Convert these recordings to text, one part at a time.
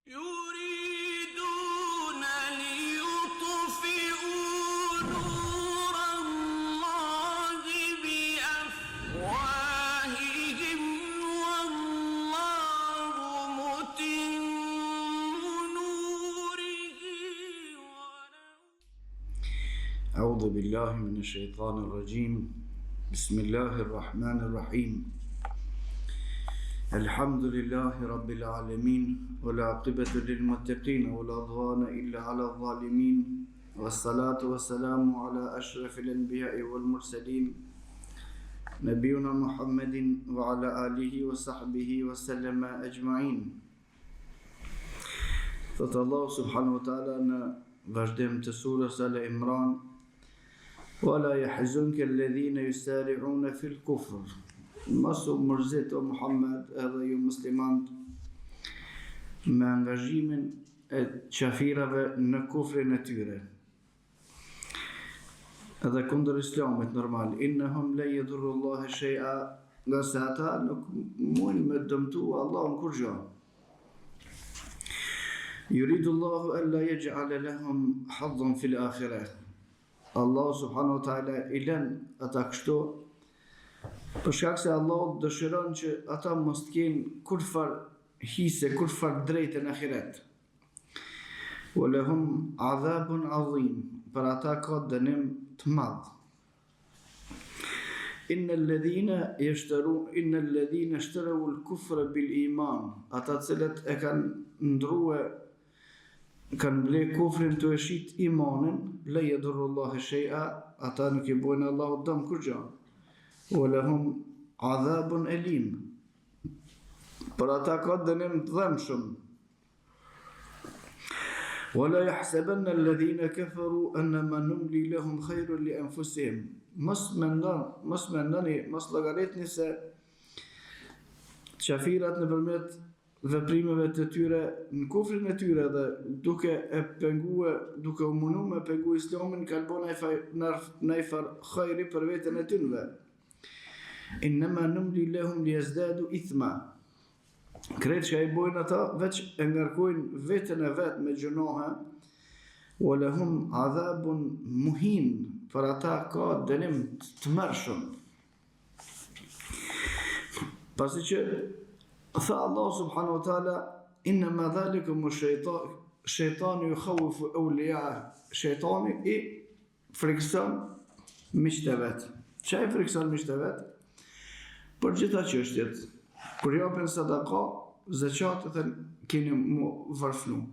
يريدون ليطفئوا نور الله بأفواههم والله متم نوره أعوذ بالله من الشيطان الرجيم بسم الله الرحمن الرحيم الحمد لله رب العالمين والعاقبة للمتقين ولا عدوان إلا على الظالمين والصلاة والسلام على أشرف الأنبياء والمرسلين نبينا محمد وعلى آله وصحبه وسلم أجمعين. Thot Allah subhanahu wa ta'ala në vazhdim të surës Al-Imran: وَلَا يَحْزُنْكَ الَّذِينَ يُسَارِعُونَ فِي الْكُفْرِ. Mos u mërzit o Muhammed edhe ju muslimanët me angazhimin e qafirave në kufrin e tyre edhe kundër islamit normal. Innahum la yadurrullaha shay'a, nga se ata nuk mund me dëmtu Allahun kur gjë. Yuridullahu alla yaj'ala lahum haddan fil akhirah. Allah subhanahu wa ta'ala i lën ata kështu për shkak se Allah dëshiron që ata mos të kenë kurfar hise, kurfar drejtë në ahiret. Walahum adhabun adhim, për ata ka dënim të madh. Innal ladhina ishtaraw al-kufra bil iman, ata cilët e kanë ndrua, kanë ble kufrin të eshit imanin, la yadurrullahi shay'a, ata nuk i bojnë Allahu dëm kur gjë. وَلَهُمْ عَذَابٌ أَلِيمٌ, për ata ka dënim të dhëmshëm. وَلَا يَحْسَبَنَّ الَّذِينَ كَفَرُوا أَنَّمَا نُمْلِي لَهُمْ خَيْرٌ لِأَنفُسِهِمْ. Mos mendoni, mos llogaritni se qafirat nëpërmjet veprimeve të tyre në kufrin e tyre dhe duke e pengue, duke u munu me pengu islamin, kanë bo najfar khajri për veten e tyre. Innama numli lahum liyazdadu ithma. Kretë që i bojnë ata veç e ngarkojnë veten e vet me gjunohe. Walahum adhabun muhin, për ata ka dënim të mërshëm. Pasi që tha Allah subhanahu wa ta'ala: innama dhalikum shaytanu yukhawwifu awliya'a. Shejtani i frikson miqtë e vet. Çfarë i frikson miqtë e vet? Për gjitha çështjet. Kur japin sadaka, zakat, thënë keni mu varfnu.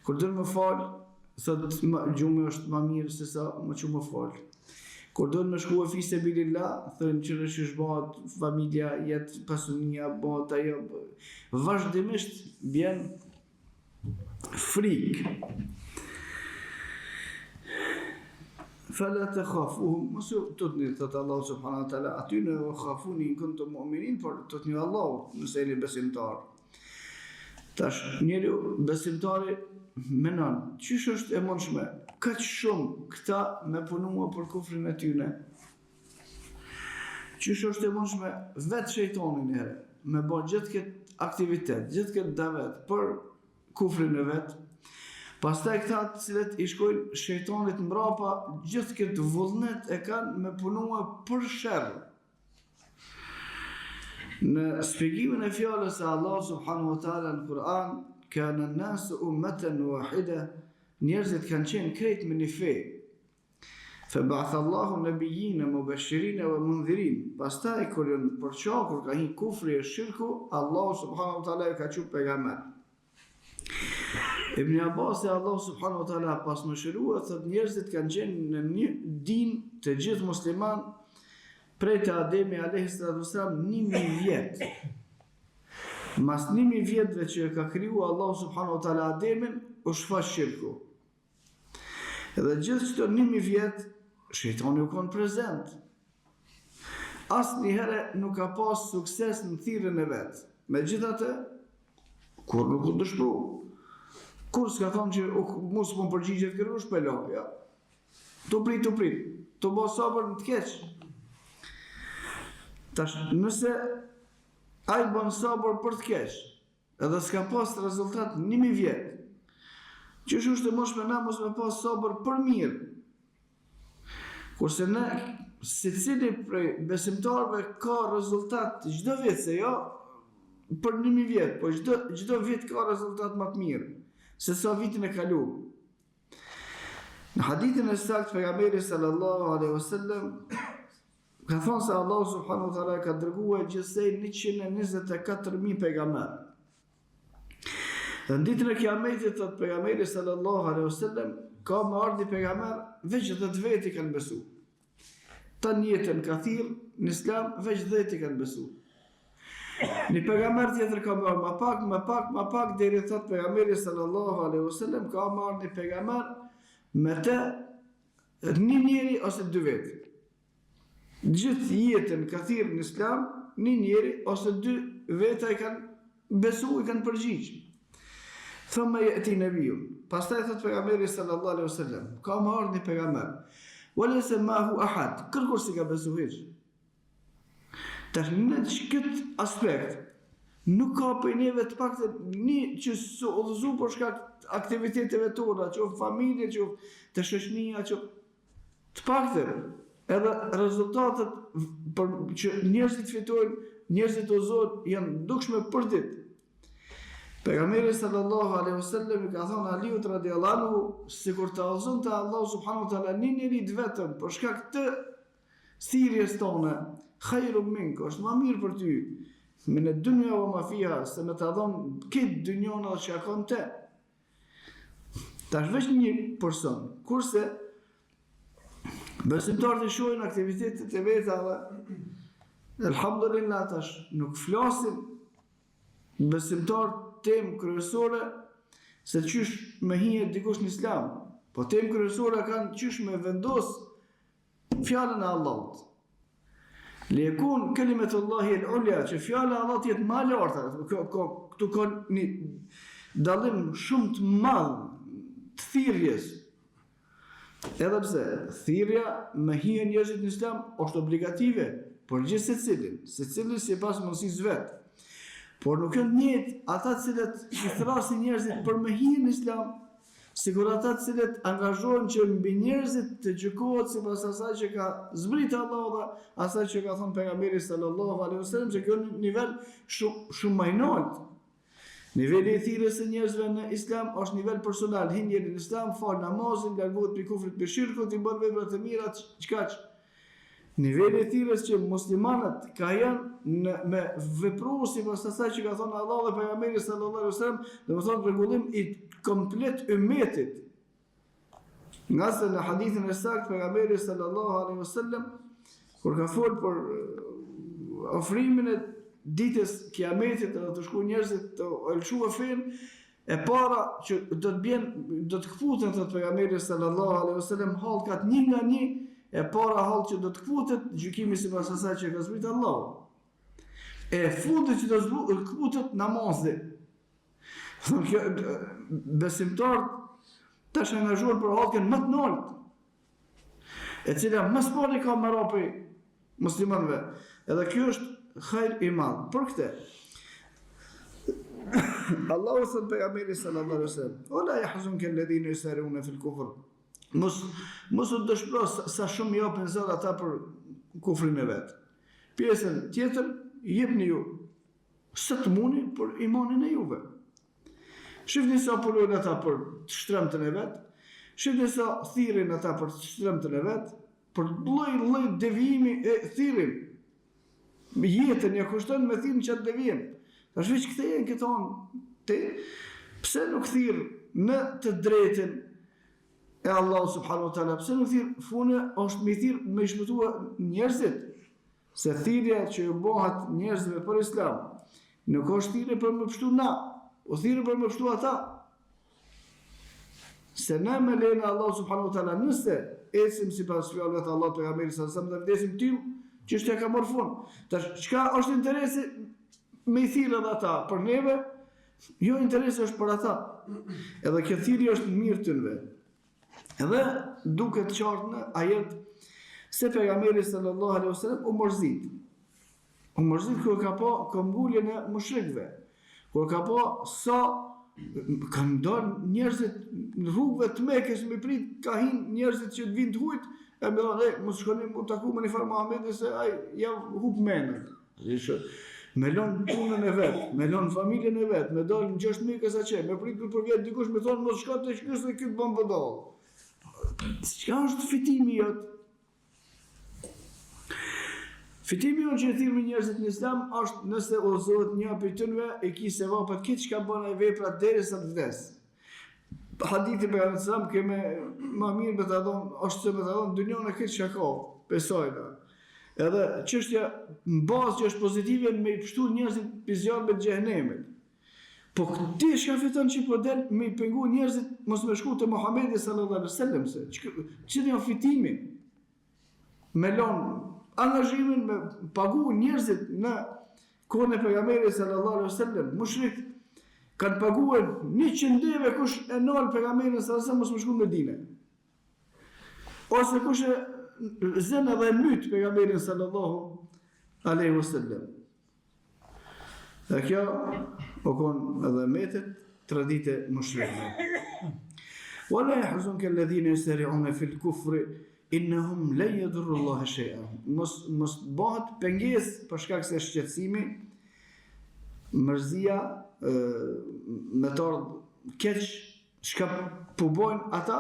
Kur dën më fal, thotë gjumi është më mirë se sa më që më fal. Kur dën më shkua fi sebilillah, thënë që rëshish bëhat familja, jetë pasunia, bëhat ajo. Vazhdimisht bjen frikë. فَلَا تَخَافُوهُمْ, mos ju tutni, thëtë Allah subhanahu wa ta'ala, aty në khafuni in kuntum mu'minin, por tutni Allah nëse jeni besimtar. Tash, njeri besimtari menon, çish është e mundshme kaq shumë këta me punua për kufrin e tyne? Çish është e mundshme vetë shejtanin herë me bë gjithë këtë aktivitet, gjithë këtë davet për kufrin e vet? Pastaj këta të cilët i shkojnë shejtanit mbrapa, gjithë këtë vullnet e kanë me punua për sherr. Në shpjegimin e fjalës e Allah subhanahu wa ta'ala në Kur'an: kana an-nasu ummatan wahida, njerëzit kanë qenë krejt me një fe. فَبَعَثَ اللَّهُ نَبِيِّينَ مُبَشِّرِينَ وَمُنذِرِينَ. Pastaj kur janë përçakur ka hin kufri e shirku, Allah subhanahu wa ta'ala ka qenë pejgamber. Ibn Abbas e Allah subhanahu wa ta'ala pas më shërua, thët njerëzit kanë qenë në një din të gjithë musliman prej të Ademi a.s. 1000 vjet. Mas 1000 vjetve që ka kriju Allah subhanahu wa ta'ala Ademin, u shfa shirku. Edhe gjithë qëto 1000 vjet, shejtani u konë prezent. Asë njëherë nuk ka pas sukses në thirrjen e vetë. Me gjithatë, kur nuk u dëshpëru. Kur s'ka thonë që mos më përgjigjet kërë shpelo, ja. Të prit, të bo sabër në të keq. Tash, nëse ai bën sabër për të keq, edhe s'ka pas rezultat 1000 vjet. Që është të mosh me na mos me pas sabër për mirë. Kurse ne, secili prej besimtarëve ka rezultat çdo vit, se jo për 1000 vjet, po çdo vit ka rezultat më të mirë se sa vitin e kaluar. Në hadithin e saktë pejgamberi sallallahu alaihi wasallam ka thonë se Allahu subhanahu wa taala ka dërguar gjithsej 124.000 pejgamber. Dhe në ditën e Kiametit thot pejgamberi sallallahu alaihi wasallam ka më ardhi pejgamber veç 10 veti kanë besu. Ta njëtën ka thirr në Islam veç 10 kanë besu. Një pejgamber tjetër ka më më pak deri thot pejgamberi sallallahu alaihi wasallam ka më ardhi pejgamber me të një njeri ose 2 veti. Gjithë jetën ka thirr në Islam një njeri ose 2 veta i kanë besu, i kanë përgjigj. Thumma yati nabiyun. Pastaj thot pejgamberi sallallahu alaihi wasallam, ka më ardhur një pejgamber. Walaysa ma'ahu ahad. Kërkush si ka besu hiç. Tash në këtë aspekt nuk ka për neve të paktën një që su udhëzu për shkak aktiviteteve tona, që familje, që të shoqënia, që të paktën edhe rezultatet që njerëzit fitojnë, njerëzit udhëzohen janë dukshme për ditë. Pejgamberi sallallahu alaihi wasallam i ka thonë Aliut radhiyallahu anhu, sikur të udhëzonte Allahu subhanahu wa taala një njeri vetëm për shkak të thirrjes tonë, khairun mink, është më mirë për ty me në dunya wa ma fiha, se me të dhon këtë dynjona që ka kon te. Tash veç një person, kurse besimtarët e shohin aktivitetet e veta dhe alhamdulillah tash nuk flasim besimtarët temë kryesore se qysh me hijet dikush në Islam, po temë kryesore kanë qysh me vendos fjalën e Allahut. Liyekun kelimetullahi al-ulya, që fjala e Allahut jetë më e lartë. Këtu ka një dallim shumë të madh të thirrjes. Edhe pse thirrja me hije njerëzit në Islam është obligative për gjithë secili sipas mundësisë vet. Por nuk janë njëjtë ata të cilët i thrasin njerëzit për me hije në Islam, sikur ata të cilët angazhohen që mbi njerëzit të gjykohet sipas asaj që ka zbritur Allahu dhe asaj që ka thënë pejgamberi sallallahu alaihi wasallam, që kjo është nivel shumë më i lartë. Niveli i thirrjes së njerëzve në Islam është nivel personal. Hin njëri në Islam, fal namazin, largohet prej kufrit, prej shirkut, i bën vepra të mira, çka. Niveli i thirrjes që muslimanët ka janë me vepru sipas asaj që ka thënë Allahu dhe pejgamberi sallallahu alaihi wasallam, domethënë rregullim i komplet ummetit. Nga se në hadithin e saktë pejgamberi sallallahu alaihi wasallam kur ka folur për ofrimin e ditës Kiametit dhe të shkuar njerëzit të lëshuar fen, e para që do të kputen thot pejgamberi sallallahu alaihi wasallam hallkat një nga një, e para hall që do të kputet gjykimi sipas asaj që ka zbritur Allahu. E fundit që do të kputet namazi. Kjo besimtarët tash angazhohen për hallkën më të lartë, e cila më së pari ka marrë prej muslimanëve. Edhe kjo është hajr i madh. Për këtë Allahu thot pejgamberi sallallahu alaihi wasallam, "Ola yahzunka alladhina yusaruna fil kufr." Mos u dëshpëro sa shumë japin Zot ata për kufrin e vet. Pjesën tjetër jepni ju sa të muni për imanin e juve. Shifni sa punojnë ata për të shtrëmtën e vet, shifni sa thirrin ata për të shtrëmtën e vet, për lloj devijimi e thirrin. Jetën ja kushton me thirrën çat devijim. Tash veç kthehen këto pse nuk thirr në të drejtën e Allah subhanahu wa taala, pse nuk thirr fune është me thirr me shpëtua njerëzit, se thirrja që ju bëhet njerëzve për Islam nuk është thirrje për me pështu na, o thirrje për me pështu ata. Se na me lejnë Allah subhanahu wa taala, nëse ecim sipas fjalëve të Allahut pejgamberit sallallahu alaihi wasallam, dhe vdesim tim çështja ka marrë fund. Tash çka është interesi me i thirrë edhe ata për neve? Jo, interesi është për ata. Edhe kjo thirrje është mirë të neve. Edhe duket qartë në ajet se pejgamberi sallallahu alaihi wasallam u mërzit. U mërzit kur ka pa këmbguljen e mushrikëve. Kur ka po sa kanë dalë njerëzit në rrugëve të Mekës me prit ka hin njerëzit që të vinë të hujt e me thonë mos shkoni mu taku me Nifar Muhamedi se ai ja hub menën. Me lën punën e vet, me lën familjen e vet, me dalë në 6 Mekës atë, me prit për vjet dikush me thonë mos shko te ky se ky bën bodall. Çka është fitimi jot? Fitimi unë që e thirë me njerëzit në islam është nëse ozohet një për tënve e ki se vapat kitë që ka bëna e vepra deri sa të vdes. Hadithi për në islam keme ma mirë me të adhonë, është se me të adhonë dynjone kitë që ka, besojna. Edhe çështja në bazë që është pozitive me i pështu njerëzit pizjarë me të gjehenemit. Po këti shka fiton që po del me i pengu njerëzit mos me shku të Muhamedi sallallahu alaihi wasallam se që të janë fitimi me lonë angazhimin me pagu njerëzit në kohën e pejgamberit sallallahu alaihi wasallam, mushrik kanë paguar 100 leve kush e nol pejgamberin sallallahu alaihi wasallam mos më shku në Medinë. Ose kush e zën edhe myt pejgamberin sallallahu alaihi wasallam. Dhe kjo o kon edhe metet tradite mushrikëve. Wala yahzunka alladhina yusari'una fil kufri innahum la yadurru Allah shay'a. Mos bëhet pengesë për shkak se shqetësimi, mërzia, me të ardhë keq, çka po bojnë ata,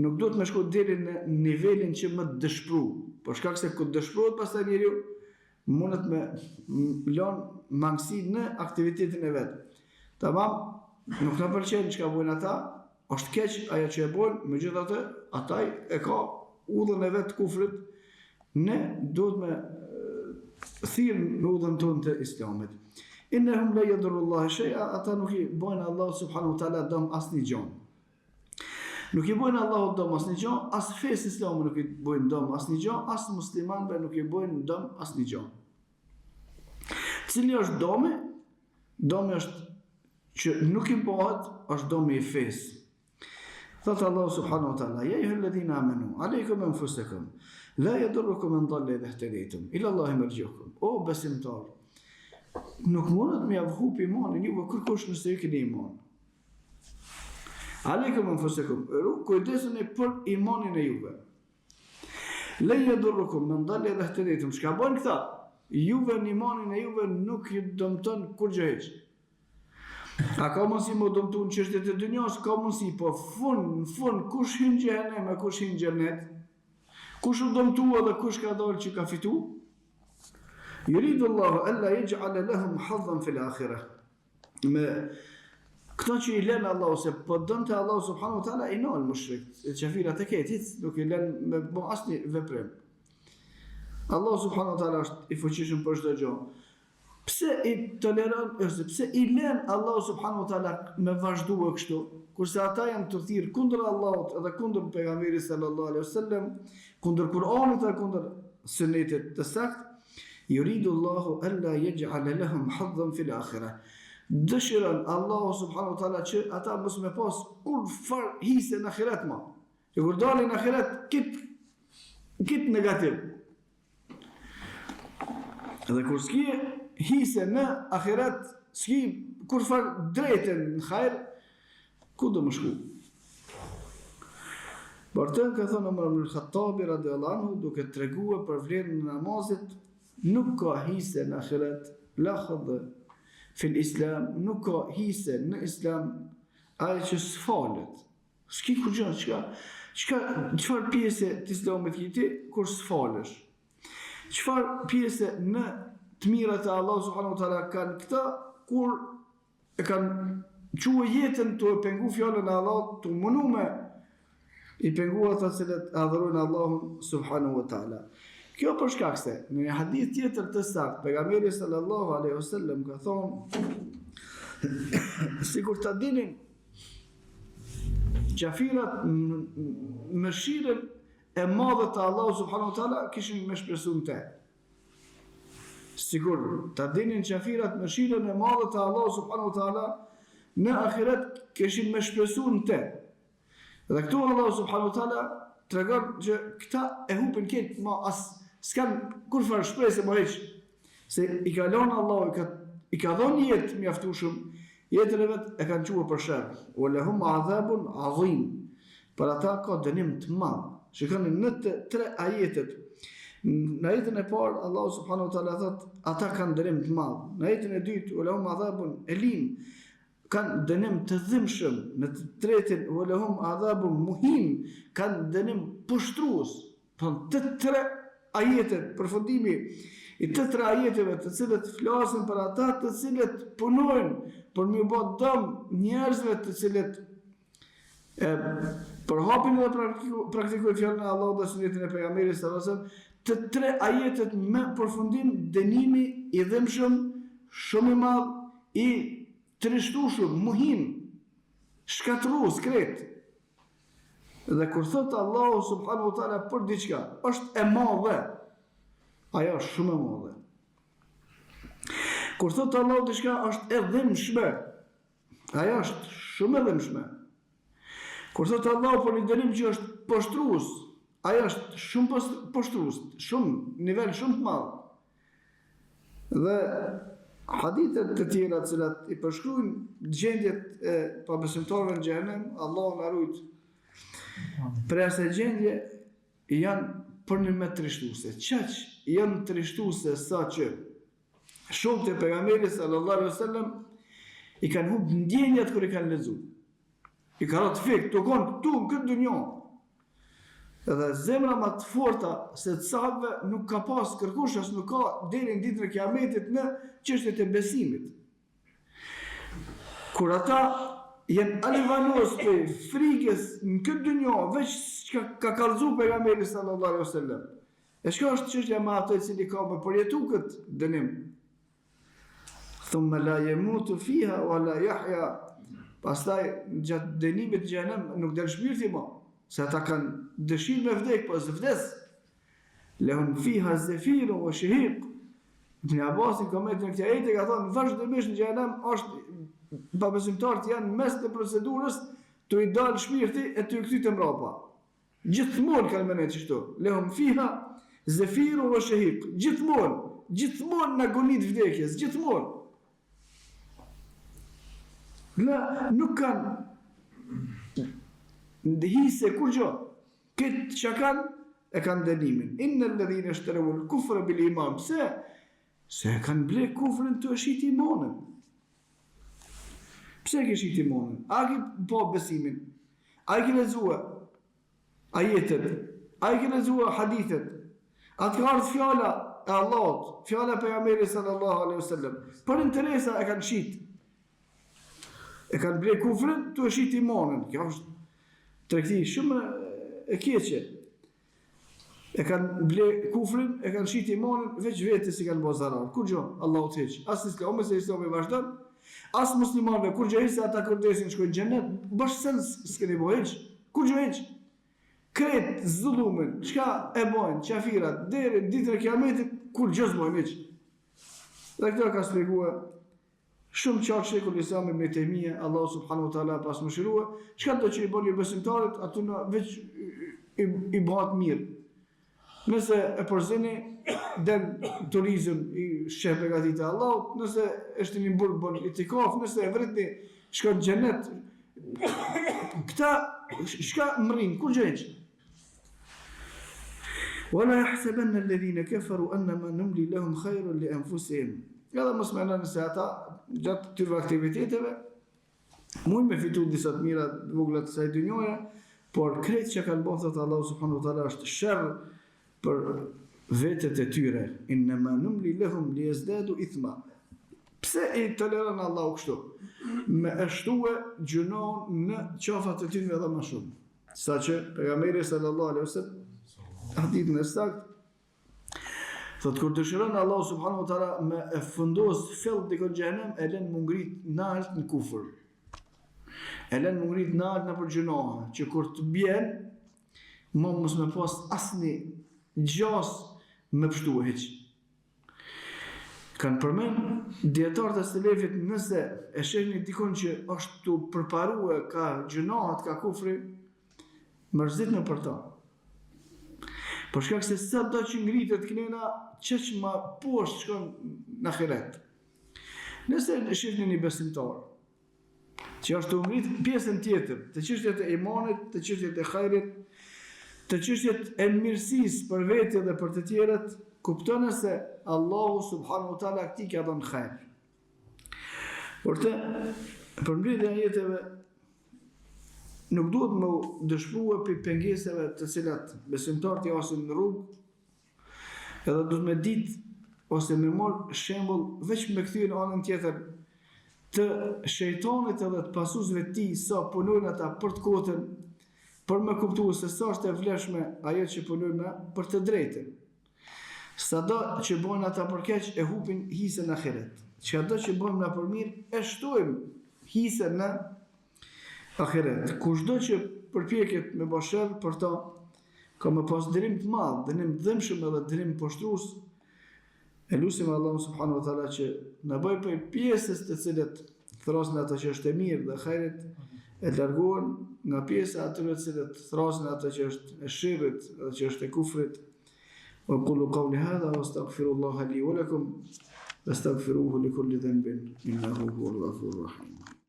nuk do të më shkojë deri në nivelin që më dëshpëru. Për shkak se kur dëshpërohet pastaj njeriu mundet me lën mangësi në aktivitetin e vet. Tamam, nuk na pëlqen çka bojnë ata, është keq ajo që e bojnë, megjithatë ata e ka udhën e vet të kufrit, ne duhet me thirr në udhën tonë të Islamit. Innahum la yadurru Allah shay'a, ata nuk i bojnë Allah subhanahu wa taala dëm asnjë gjë. Nuk i bojnë Allahu dëm asnjë gjë, as fesë Islamu nuk i bojnë dëm asnjë gjë, as muslimanëve nuk i bojnë dëm asnjë gjë. Cili është domi? Domi është që nuk i bëhet, është domi i fesë. Thot Allah subhanahu wa ta'ala, ja ayyuhalladhina amanu, alaykum anfusakum, la yadurrukum man dalla idha ihtadaytum, ila Allahi marji'ukum. O besimtar, nuk mundet me avhup imanin juve kërkosh nëse ju keni iman. Alaykum anfusakum, kujdesuni për imanin e juve. La yadurrukum man dalla idha ihtadaytum. Çka bën këta? Juve në imanin e juve nuk ju dëmton kur gjë hiç. A ka mundësi më dëmtu në çështjet e dunjos? Ka mundësi, po në fund, kush hyn në xhenem e kush hyn në xhenet? Kush u dëmtua dhe kush ka dalë që ka fitu? Yuridu Allahu alla yaj'ala lahum hadhan fil akhirah. Me këto që i lën Allahu se po donte Allahu subhanahu wa taala i nol mushrik, çafirat e ketit, nuk i lën me bë asnjë veprim. Allahu subhanahu wa taala është i fuqishëm për çdo gjë. Pse i toleron, pse i lën Allahu subhanahu wa taala me vazhduar kështu, kurse ata janë të thirr kundër Allahut edhe kundër pejgamberit sallallahu alaihi wasallam, kundër Kur'anit dhe kundër sunetit të saktë, yuridu Allahu alla yaj'ala lahum hadhan fil akhirah. Dëshiron Allahu subhanahu wa taala që ata mos me pas kur far hise në ahiret më. Që kur dalin në ahiret kit negativ. Edhe kur s'ki hise në ahiret, s'ki kur far drejten në hajr, ku do më shku? Bërtën ka thonë Omar ibn al-Khattabi radiallahu anhu, duke treguar për vlerën e namazit, nuk ka hise në ahiret, la khadë fil islam, nuk ka hise në islam, aje që s'falet. S'ki kur gjë, qëfar pjese të islamit kiti, kur s'falesh? Qëfar pjese në të mirat e Allah subhanahu wa taala kanë këta, kur e kanë quë jetën të e pengu fjallën e Allah, të mënu me i pengu ata cilët adhurojnë Allahun subhanahu wa taala. Kjo për shkak se në një hadith tjetër të saktë, pejgamberi sallallahu alaihi wasallam ka thonë, sikur ta dinin qafirat mëshirën e madhe të Allahu subhanahu wa taala kishin me shpresu në te. Sigur, ta dinin qafirat mëshirën e madhe të Allahu subhanahu wa taala në ahiret kishin me shpresu në te. Dhe këtu Allahu subhanahu wa taala tregon që këta e hupin këtë, ma as s'kan kur farë shpresë më heq, se i kalon Allahu, i ka dhënë jetë mjaftueshëm, jetën e vet e kanë quajtur për sherr. Wa lahum adhabun adhim. Për ata ka dënim të madh. Shikoni në të tre ajetet. Në ajetin e parë Allahu subhanahu wa taala thot ata kanë dënim të madh. Në ajetin e dytë wa lahum adhabun elim, kanë dënim të dhimbshëm. Në të tretin wa lahum adhabun muhin, kanë dënim pushtrues. Të tre ajetet, përfundimi i të tre ajeteve të cilët flasin për ata të cilët punojnë për më bë dëm njerëzve të cilët përhapin dhe praktikojnë fjalën e Allahut dhe sunetin e pejgamberit sallallahu alajhi wasallam, të tre ajetet me përfundim dënimi i dhimbshëm, shumë i madh, i trishtueshëm, muhin, shkatrues krejt. Dhe kur thot Allahu subhanahu wa taala për diçka, është e madhe, ajo është shumë e madhe. Kur thot Allahu diçka është e dhimbshme, ajo është shumë e dhimbshme. Kur thot Allahu për një dënim që është poshtrues, ajo është shumë poshtrues, shumë nivel shumë të madh. Dhe hadithet të tjera të cilat i përshkruajnë gjendjet e pabesimtarëve në xhenem, Allahu na ruaj. Për asaj gjendje janë për një me trishtuese. Çaq janë trishtuese sa që shumë të pejgamberit sallallahu alaihi wasallam i kanë humbur ndjenjat kur i kanë lexuar. I ka rëtë fikë, të konë këtu në këtë dynjo. Edhe zemra ma të forta se të sahabëve nuk ka pas kërkush, as nuk ka deri në ditën e kiametit në çështjet e besimit. Kur ata jenë alivanos për frikës në këtë dynjo, veç që ka kallëzu pejgamberi sallallahu alaihi wasallam. E shka është çështja me ato i cili ka me përjetu këtë dënim. Thumma la yamutu fiha wa la yahya. Pastaj gjatë dënimit në xhenem nuk del shpirti më, se ata kanë dëshirë me vdek, po s'e vdes. Lahum fiha zafirun wa shahiq. Ibn Abbas ka me të këtij ajeti ka thonë vazhdimisht në xhenem është babesimtarët janë mes të procedurës të i dalë shpirti e të i kthyer mbrapa. Gjithmonë kanë menë kështu. Lahum fiha zafirun wa shahiq. Gjithmonë në agonit vdekjes, gjithmonë. La, nuk kanë ndihise kur gjo. Këtë që kanë, e kanë dënimin. Inna alladhina ishtaraw al-kufra bil iman. Pse? Se kanë ble kufrin të shit imanin. Pse ke shit imanin? A ke po besimin? A ke lexua ajetet? A ke lexua hadithet? A të ka ardhur fjala e Allahut, fjala e pejgamberit sallallahu alaihi wasallam. Për interesa e kanë shit. E kanë ble kufrin të shit imanin. Kjo është tregti shumë e keqe. E kanë ble kufrin, e kanë shit imanin, veç vetes i kanë bërë zarar. Kur gjo, Allahu të heq. As islami se islami vazhdon, as muslimanëve kur gjo se ata kërdesin shkojnë në xhenet, bashkë s'keni bo heq. Kur gjo heq? Kret zullumin, çka e bojnë, qafirat, deri në ditën e kiametit, kur gjo s'bojnë heq. Dhe këto ka shpjeguar shumë qartë Sheikhul Islam Ibn Taymija, Allahu subhanahu wa taala pas mëshirua, çka do që i bën besimtarët, aty në veç i bëhat mirë. Nëse e përzini, den turizëm i sheh begatit e Allahut, nëse është një burg bën itikaf, nëse e vritni shkon në xhenet. Këta shka mrin, kur gjëjnë? Wala yahsabanna alladhina kafaru annama numli lahum khayrun li anfusihim. Edhe mos mendoni se ata gjatë këtyre aktiviteteve mund me fitu disa të mira të vogla të kësaj dynjoje, por krejt që kanë bërë thot Allahu subhanahu wa taala është sherr për vetët e tyre. Innama numli lahum liyazdadu ithma. Pse i toleron Allahu kështu? Me shtue gjunon në qafat e tyre edhe më shumë. Saqë pejgamberi sallallahu alaihi wasallam hadithin e saktë thot kur dëshiron Allahu subhanahu wa taala me e fundos fill dikon xhenem, e lën mungrit nalt në kufër. E lën mungrit nalt në për gjunohe, që kur të bjen, mos me pas asni gjas me pështu e heq. Kanë përmen dietarët e selefit, nëse e shehni dikon që është të përparue ka gjunohat, ka kufri, mërzitni për ta. Për shkak se sa do që ngritet kënena, çeq ma poshtë shkon në ahiret. Nëse shihni një besimtar që është të ngrit pjesën tjetër të çështjet e imanit, të çështjet e hajrit, të çështjet e mirësisë për vete dhe për të tjerët, kupton se Allahu subhanahu wa taala këtij ka dhënë hajr. Por të përmbledhja e jetëve nuk duhet më dëshpërua për pengesave të cilat besimtarët jasin në rrugë, edhe duhet me ditë ose me marrë shembull veç me kthyer në anën tjetër të shejtanit edhe të pasuesve të tij sa punojnë ata për të kotën, për me kuptuar se sa është e vlefshme ajo që punojnë për të drejtën. Sado që bojnë ata për keq e hupin hisën në ahiret. Çdo që bojmë na për mirë e shtojmë hisën në ahiret. Kushdo që përpjeket me bashkë për ta ka më pas dërim të madh, dënim dëmshëm edhe dërim poshtrues. E lusim Allahu subhanahu wa taala që na bëj për pjesës të cilët thrasin ato që është e mirë dhe hajrit, e largohen nga pjesa atyre të cilët thrasin ato që është e shirrit dhe që është e kufrit. Wa qulu qawli hadha wastaghfirullaha li wa lakum wastaghfiruhu li kulli dhanbin innahu huwal ghafurur rahim.